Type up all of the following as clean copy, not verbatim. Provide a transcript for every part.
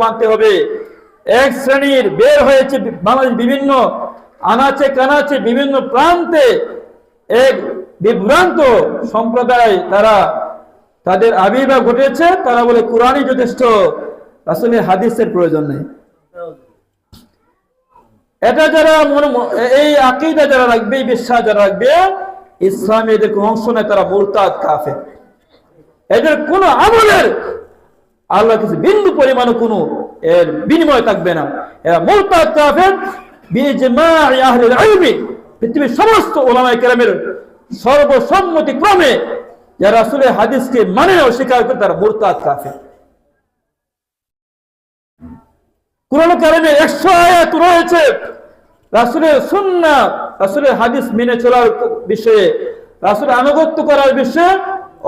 মানতে হবে। এক শ্রেণীর বের হয়েছে বাংলাদেশ বিভিন্ন আনাচে কানাচে বিভিন্ন প্রান্তে এক বিভ্রান্ত সম্প্রদায়, তারা তাদের আবির্ভাব ঘটেছে। তারা বলে কোরআনই যথেষ্ট, আসলে হাদিসের প্রয়োজন নেই। এটা যারা এই আকীদা যারা রাখবে, এই বিশ্বাস যারা রাখবে, ইসলামে এদের কোনো অংশ নেই, তারা মুরতাদ কাফের। এদের কোন আমলের আল্লাহ কিছু বিন্দু পরিমাণ কোনো এর বিনিময় থাকবে না। এরা মুরতাদ কাফের বিইজমা'i আহলিল ইলমি, পৃথিবীর সমস্ত উলামায়ে কেরামের সর্বসম্মতি ক্রমে যারা রাসূলের হাদিসকে মানে অস্বীকার করে তারা মুরতাদ কাফের। কুরআন কারিমে 100 আয়াত রয়েছে রাসূলের সুন্নাহ, রাসূলের হাদিস মেনে চলার বিষয়ে, রাসূলের আনুগত্য করার বিষয়ে।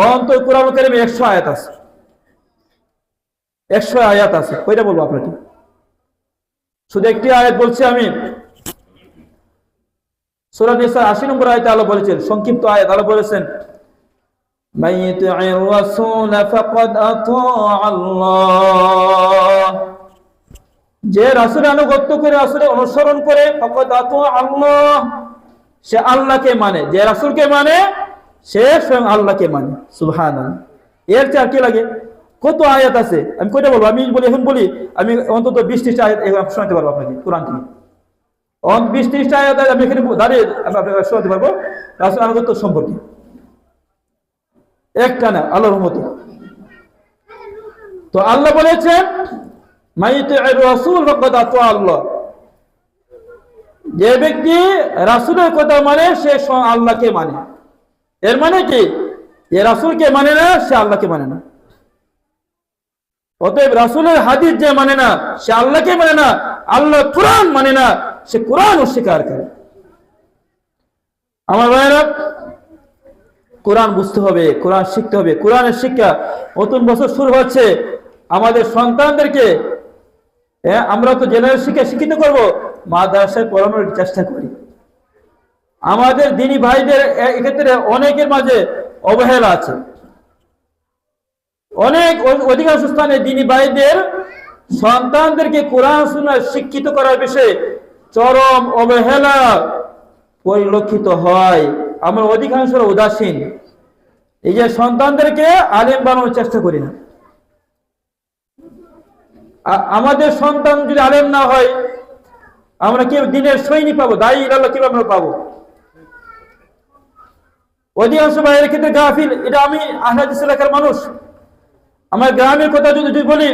অন্তর কুরআন কারিমে 100 আয়াত আছে, 100 আয়াত আছে। কয়টা বলবো আপনাকে? শুধু একটি আয়াত বলছি আমি। সূরা নিসা 80 নম্বর আয়াতে আল্লাহ বলেছেন, সংক্ষিপ্ত আয়াত, আল্লাহ বলেছেন মাইয়ুতি'ir রাসূল ফাকাদ আতা'a আল্লাহ, যে রাসূলের আনুগত্য করে, রাসূলের অনুসরণ করে, ফাকাদ আতা'a আল্লাহ, সে আল্লাহকে মানে। যে রাসূলকে মানে সে স্বয়ং আল্লাহকে মানে। সুবহানাল্লাহ। এর চেয়ে আর কি লাগে? কত আয়াত আছে, আমি কয়টা বলবো? আমি বলি, এখন বলি, আমি অন্তত 20-30টা আয়াত শোনাতে পারবো আপনাকে কোরআন থেকে। 20-30টা আয়াত আমি এখানে দাঁড়িয়ে আপনাকে শোনাতে পারবো রাসূল আনুগত্য সম্পর্কে, একটা না, আল্লাহর রহমতে। তো আল্লাহ বলেছেন মাইয়ুতি'ir রাসূল ফাকাদ আতা'a আল্লাহ, যে ব্যক্তি রাসূলের কথা মানে সে স্বয়ং আল্লাহকে মানে। এর মানে কি? যে রাসূলকে মানে না সে আল্লাহকে মানে না। অতএব রাসূলের হাদিস যে মানে না সে আল্লাহকে মানে না, আল্লাহ কোরআন মানে না সে কোরআন অস্বীকার করে। আমার ভাইরা, কোরআন বুঝতে হবে, কোরআন শিখতে হবে। কোরআনের শিক্ষা নতুন বছর শুরু হচ্ছে, আমাদের সন্তানদেরকে আমরা তো জেনারেল শিক্ষিত করব, মাদ্রাসায় পড়ানোর চেষ্টা করি। আমাদের দ্বীনি ভাইদের এক্ষেত্রে অনেকের মাঝে অবহেলা আছে। অধিকাংশ স্থানে দ্বীনি ভাইদের সন্তানদেরকে কোরআন সুন্নাহ শিক্ষিত করার বিষয়ে চরম অবহেলা পরিলক্ষিত হয়। আমরা অধিকাংশ উদাসীন, এই যে সন্তানদেরকে আলেম বানানোর চেষ্টা করি না। আমাদের সন্তান যদি আলেম না হয়, আমরা কি দিনের সৈনিক পাবো? দায়ী ইলাল্লাহ কিভাবে আমরা পাবো? অধিকাংশ ভাইয়ের ক্ষেত্রে গাফিল। এটা আমি আহলে হাদিস এলাকার মানুষ, আমার গ্রামের কথা যদি বলি,